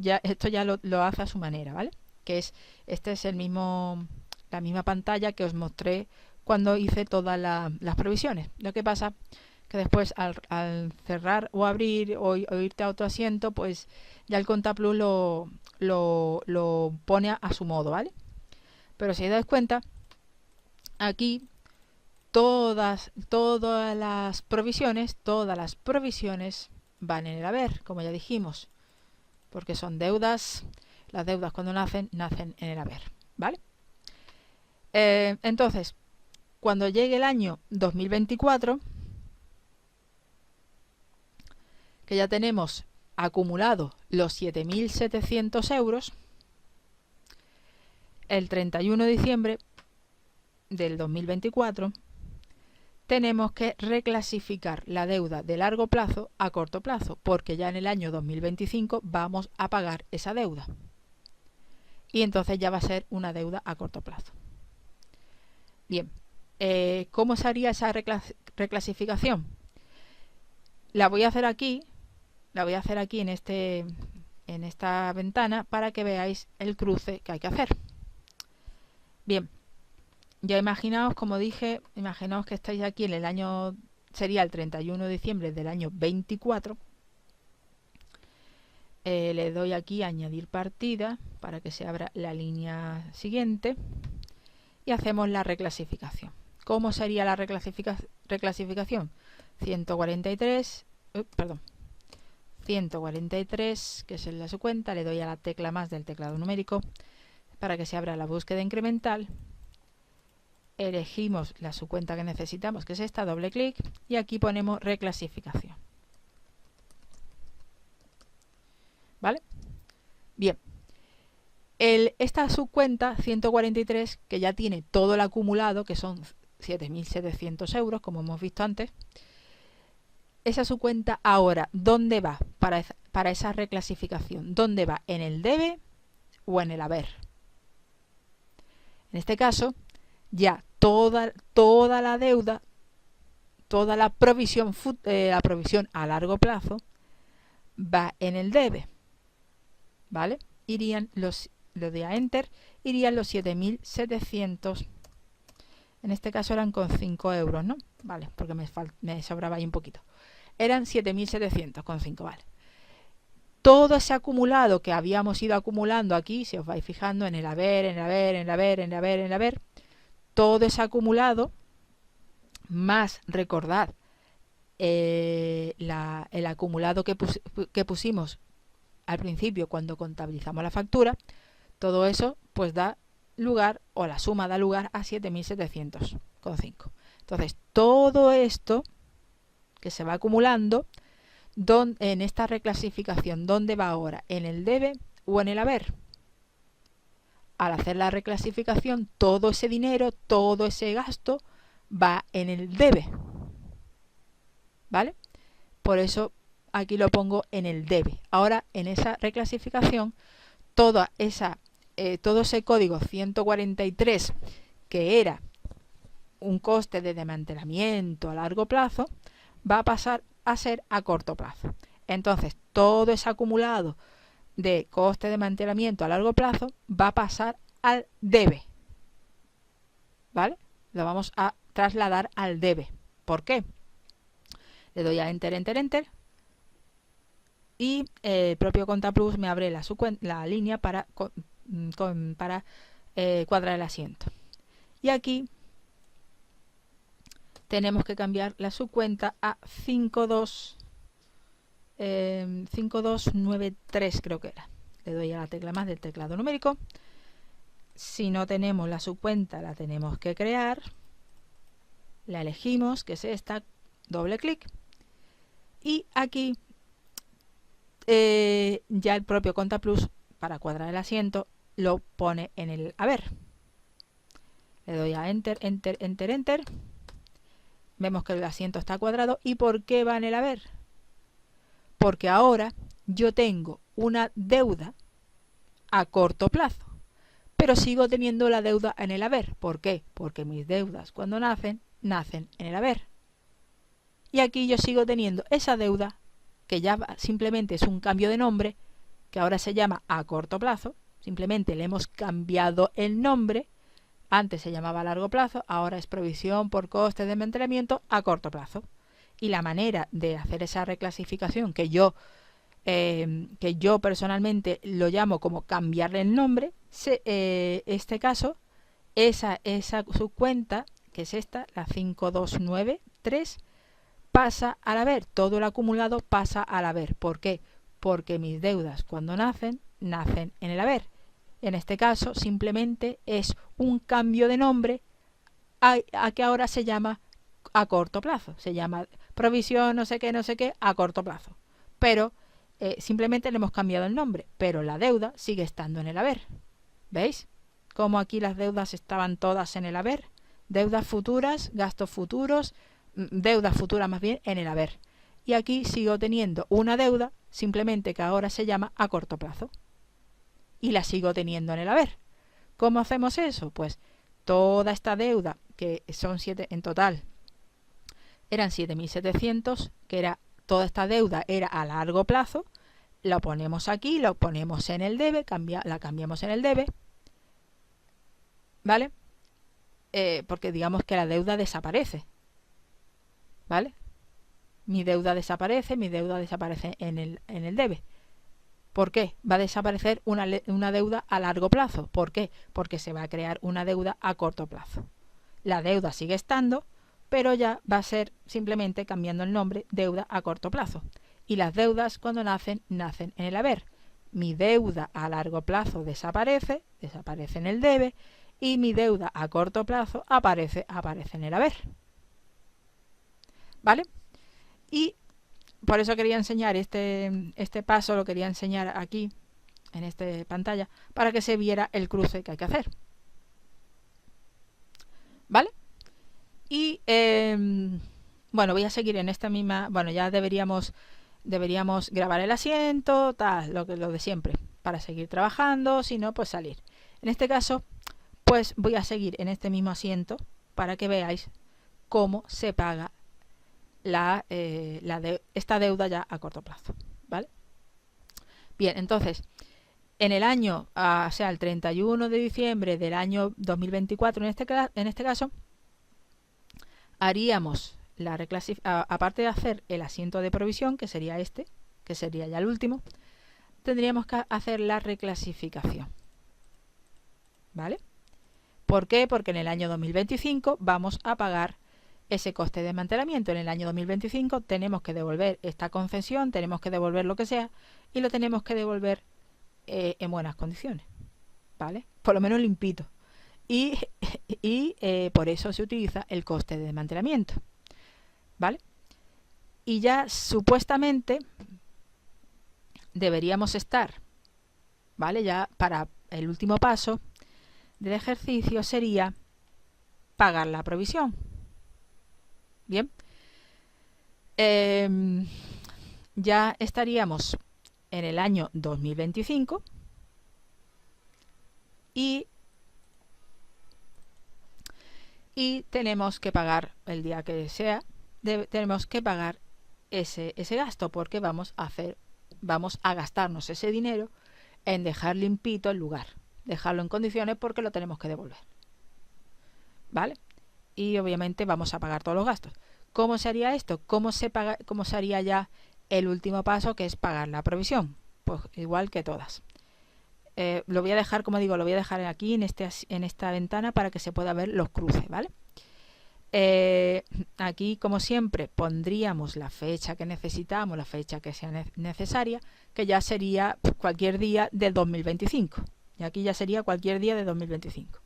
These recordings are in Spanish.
ya esto ya lo hace a su manera, ¿vale? Que es, este es la misma pantalla que os mostré cuando hice todas las provisiones. Lo que pasa que después al cerrar o abrir o irte a otro asiento, pues ya el Contaplus lo pone a su modo, ¿vale? Pero si os dais cuenta, aquí todas las provisiones van en el haber, como ya dijimos, porque son deudas. Las deudas cuando nacen en el haber, ¿vale? Entonces, cuando llegue el año 2024, que ya tenemos acumulado los 7.700 euros, el 31 de diciembre del 2024 tenemos que reclasificar la deuda de largo plazo a corto plazo, porque ya en el año 2025 vamos a pagar esa deuda. Y entonces ya va a ser una deuda a corto plazo. Bien, ¿cómo se haría esa reclasificación? La voy a hacer aquí en esta ventana para que veáis el cruce que hay que hacer. Bien, ya imaginaos, como dije, imaginaos que estáis aquí en el año, sería el 31 de diciembre del año 24. Le doy aquí a añadir partida para que se abra la línea siguiente y hacemos la reclasificación. ¿Cómo sería la reclasificación? 143, que es la su cuenta, le doy a la tecla más del teclado numérico para que se abra la búsqueda incremental. Elegimos la subcuenta que necesitamos, que es esta, doble clic, y aquí ponemos reclasificación. ¿Vale? Bien. Esta subcuenta 143, que ya tiene todo el acumulado, que son 7.700 euros, como hemos visto antes, esa subcuenta ahora, ¿dónde va para esa reclasificación? ¿Dónde va? ¿En el debe o en el haber? En este caso, ya toda la deuda, toda la provisión a largo plazo va en el debe, ¿vale? Le doy a Enter, irían los 7.700. En este caso eran con 5 euros, ¿no? Vale, porque me sobraba ahí un poquito. Eran 7.700 con 5, vale. Todo ese acumulado que habíamos ido acumulando aquí, si os vais fijando en el haber, todo ese acumulado, más recordad el acumulado que pusimos al principio cuando contabilizamos la factura, todo eso pues da lugar, o la suma da lugar a 7.700,5. Entonces, todo esto que se va acumulando en esta reclasificación, ¿dónde va ahora? ¿En el debe o en el haber? Al hacer la reclasificación, todo ese dinero, todo ese gasto va en el debe, ¿vale? Por eso aquí lo pongo en el debe. Ahora, en esa reclasificación, todo ese código 143, que era un coste de desmantelamiento a largo plazo, va a pasar a ser a corto plazo. Entonces, todo ese acumulado de coste de desmantelamiento a largo plazo va a pasar al debe, ¿vale? Lo vamos a trasladar al debe. ¿Por qué? Le doy a Enter, Enter, Enter, y el propio Contaplus me abre la línea para cuadrar el asiento. Y aquí tenemos que cambiar la subcuenta a 5293, creo que era. Le doy a la tecla más del teclado numérico. Si no tenemos la subcuenta, la tenemos que crear. La elegimos, que es esta, doble clic. Y aquí ya el propio Contaplus, para cuadrar el asiento, lo pone en el haber. Le doy a Enter, Enter, Enter, Enter. Vemos que el asiento está cuadrado. ¿Y por qué va en el haber? Porque ahora yo tengo una deuda a corto plazo, pero sigo teniendo la deuda en el haber. ¿Por qué? Porque mis deudas cuando nacen en el haber. Y aquí yo sigo teniendo esa deuda, que ya simplemente es un cambio de nombre, que ahora se llama a corto plazo, simplemente le hemos cambiado el nombre. Antes se llamaba a largo plazo, ahora es provisión por coste de mantenimiento a corto plazo. Y la manera de hacer esa reclasificación, que yo personalmente lo llamo como cambiarle el nombre, este caso, esa subcuenta, que es esta, la 5293, pasa al haber, todo el acumulado pasa al haber. ¿Por qué? Porque mis deudas cuando nacen en el haber. En este caso simplemente es un cambio de nombre a que ahora se llama a corto plazo, se llama provisión no sé qué a corto plazo, pero simplemente le hemos cambiado el nombre, pero la deuda sigue estando en el haber. ¿Veis? Como aquí las deudas estaban todas en el haber, deudas futuras, gastos futuros, deudas futuras más bien en el haber. Y aquí sigo teniendo una deuda, simplemente que ahora se llama a corto plazo. Y la sigo teniendo en el haber. ¿Cómo hacemos eso? Pues toda esta deuda, que son 7 en total, eran 7.700, que era toda esta deuda era a largo plazo, la ponemos aquí, la ponemos en el debe, la cambiamos en el debe, ¿vale? Porque digamos que la deuda desaparece, ¿vale? Mi deuda desaparece en el debe. ¿Por qué? Va a desaparecer una deuda a largo plazo. ¿Por qué? Porque se va a crear una deuda a corto plazo. La deuda sigue estando, pero ya va a ser simplemente cambiando el nombre, deuda a corto plazo. Y las deudas cuando nacen en el haber. Mi deuda a largo plazo desaparece en el debe, y mi deuda a corto plazo aparece en el haber. ¿Vale? Y por eso quería enseñar este paso, lo quería enseñar aquí en esta pantalla, para que se viera el cruce que hay que hacer. ¿Vale? Y bueno, voy a seguir en esta misma. Bueno, ya deberíamos grabar el asiento, tal, lo de siempre, para seguir trabajando, si no, pues salir. En este caso, pues voy a seguir en este mismo asiento para que veáis cómo se paga esta deuda ya a corto plazo, ¿vale? Bien, entonces, en el año, o sea, el 31 de diciembre del año 2024, en este caso, haríamos aparte de hacer el asiento de provisión, que sería que sería ya el último, tendríamos que hacer la reclasificación, ¿vale? ¿Por qué? Porque en el año 2025 vamos a pagar ese coste de desmantelamiento. En el año 2025 tenemos que devolver esta concesión, tenemos que devolver lo que sea, y lo tenemos que devolver en buenas condiciones, ¿vale? Por lo menos limpito. Y por eso se utiliza el coste de desmantelamiento, ¿vale? Y ya supuestamente deberíamos estar, ¿vale? Ya para el último paso del ejercicio sería pagar la provisión. Bien, ya estaríamos en el año 2025 y tenemos que pagar el día que sea, tenemos que pagar ese gasto, porque vamos a gastarnos ese dinero en dejar limpito el lugar, dejarlo en condiciones, porque lo tenemos que devolver, ¿vale? Y obviamente vamos a pagar todos los gastos. ¿Cómo se haría esto? ¿Cómo se haría ya el último paso, que es pagar la provisión? Pues igual que todas. Lo voy a dejar, como digo, lo voy a dejar aquí en esta ventana para que se pueda ver los cruces, ¿vale? Aquí, como siempre, pondríamos la fecha que necesitamos, la fecha que sea necesaria, que ya sería cualquier día del 2025. Y aquí ya sería cualquier día de 2025.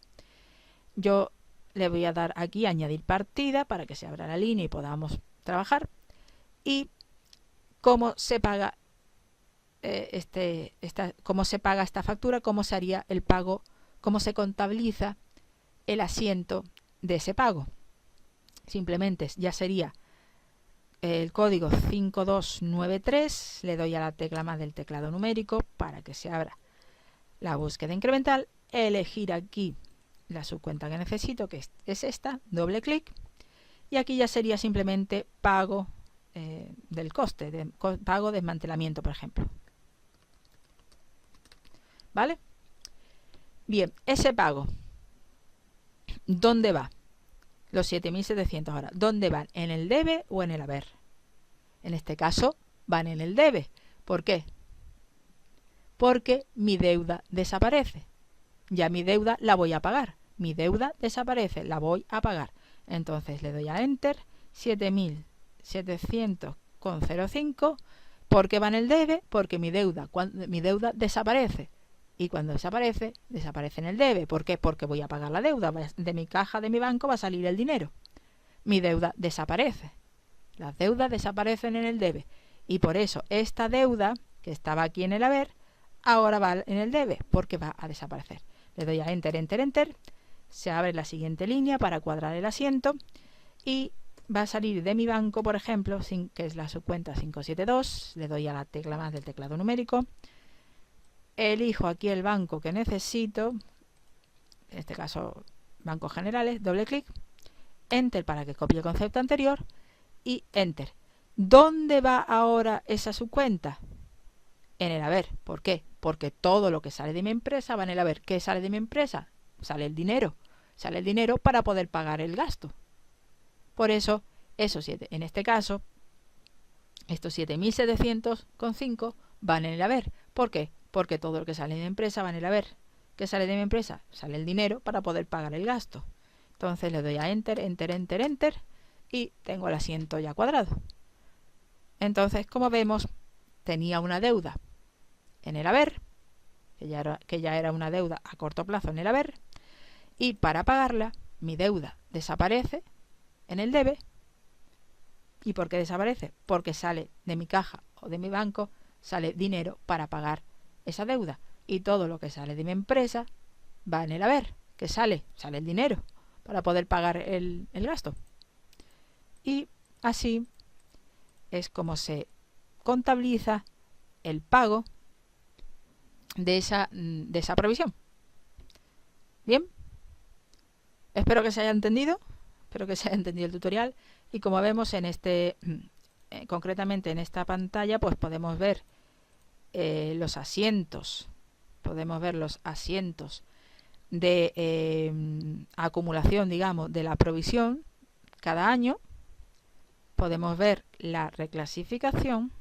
Yo le voy a dar aquí añadir partida para que se abra la línea y podamos trabajar. Y cómo se paga cómo se paga esta factura, cómo se haría el pago, cómo se contabiliza el asiento de ese pago. Simplemente ya sería el código 5293, le doy a la tecla más del teclado numérico para que se abra la búsqueda incremental, elegir aquí la subcuenta que necesito, que es esta, doble clic, y aquí ya sería simplemente pago del coste, pago desmantelamiento, por ejemplo. ¿vale? Bien, ese pago, ¿dónde va? Los 7.700 ahora, ¿dónde van? ¿En el debe o en el haber? En este caso, van en el debe. ¿Por qué? Porque mi deuda desaparece. Ya mi deuda la voy a pagar. Mi deuda desaparece, la voy a pagar. Entonces le doy a Enter, 7.700,05. ¿Por qué va en el debe? Porque mi deuda desaparece. Y cuando desaparece, desaparece en el debe. ¿Por qué? Porque voy a pagar la deuda. De mi caja, de mi banco, va a salir el dinero. Mi deuda desaparece. Las deudas desaparecen en el debe. Y por eso esta deuda, que estaba aquí en el haber, ahora va en el debe, porque va a desaparecer. Le doy a Enter, Enter, Enter. Se abre la siguiente línea para cuadrar el asiento. Y va a salir de mi banco, por ejemplo, que es la subcuenta 572. Le doy a la tecla más del teclado numérico. Elijo aquí el banco que necesito, en este caso bancos generales, doble clic, Enter para que copie el concepto anterior y Enter. ¿Dónde va ahora esa subcuenta? En el haber. ¿Por qué? Porque todo lo que sale de mi empresa va en el haber. ¿Qué sale de mi empresa? Sale el dinero. Sale el dinero para poder pagar el gasto. Por eso, esos 7, en este caso, estos 7.700,5 van en el haber. ¿Por qué? Porque todo lo que sale de mi empresa va en el haber. ¿Qué sale de mi empresa? Sale el dinero para poder pagar el gasto. Entonces le doy a Enter, Enter, Enter, Enter y tengo el asiento ya cuadrado. Entonces, como vemos, tenía una deuda en el haber, que ya era una deuda a corto plazo en el haber, y para pagarla, mi deuda desaparece en el debe. ¿Y por qué desaparece? Porque sale de mi caja o de mi banco, sale dinero para pagar esa deuda. Y todo lo que sale de mi empresa va en el haber. ¿Qué sale? Sale el dinero para poder pagar el gasto. Y así es como se contabiliza el pago de esa provisión. Bien, espero que se haya entendido. Espero que se haya entendido el tutorial. Y como vemos en concretamente en esta pantalla, pues podemos ver los asientos. Podemos ver los asientos de acumulación, digamos, de la provisión cada año. Podemos ver la reclasificación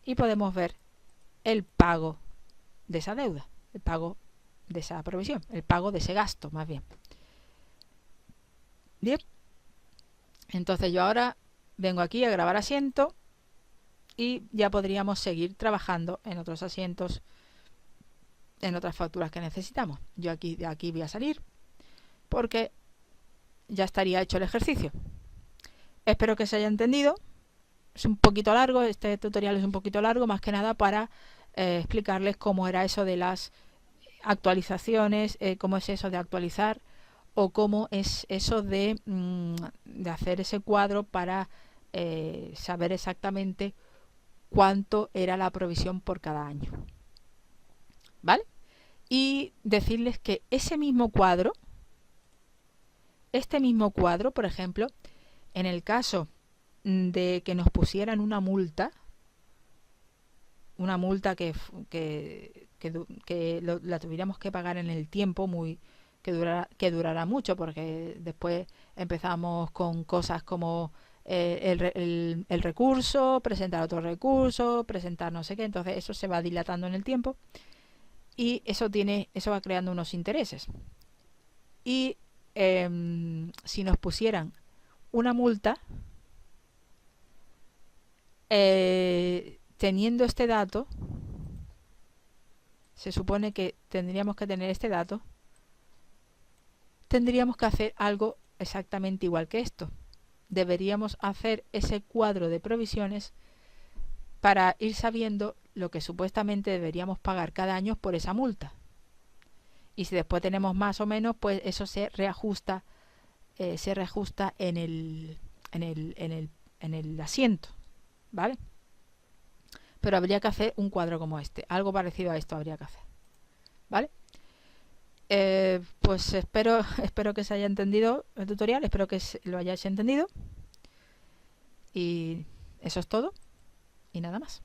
y podemos ver el pago de esa deuda, el pago de esa provisión, el pago de ese gasto, más bien. Bien, entonces yo ahora vengo aquí a grabar asiento y ya podríamos seguir trabajando en otros asientos, en otras facturas que necesitamos. Yo de aquí voy a salir porque ya estaría hecho el ejercicio. Espero que se haya entendido. Es un poquito largo, este tutorial es un poquito largo, más que nada para explicarles cómo era eso de las actualizaciones, cómo es eso de actualizar o cómo es eso de hacer ese cuadro para saber exactamente cuánto era la provisión por cada año. ¿Vale? Y decirles que este mismo cuadro, por ejemplo, en el caso de que nos pusieran una multa que la tuviéramos que pagar en el tiempo, que durará mucho, porque después empezamos con cosas como el recurso, presentar otro recurso, presentar no sé qué, entonces eso se va dilatando en el tiempo y eso va creando unos intereses. Y si nos pusieran una multa, teniendo este dato, se supone que tendríamos que tener este dato, tendríamos que hacer algo exactamente igual que esto. Deberíamos hacer ese cuadro de provisiones para ir sabiendo lo que supuestamente deberíamos pagar cada año por esa multa. Y si después tenemos más o menos, pues eso se reajusta en el asiento, ¿vale? Pero habría que hacer un cuadro como este, algo parecido a esto habría que hacer, ¿vale? Pues espero que se haya entendido el tutorial, espero que lo hayáis entendido y eso es todo y nada más.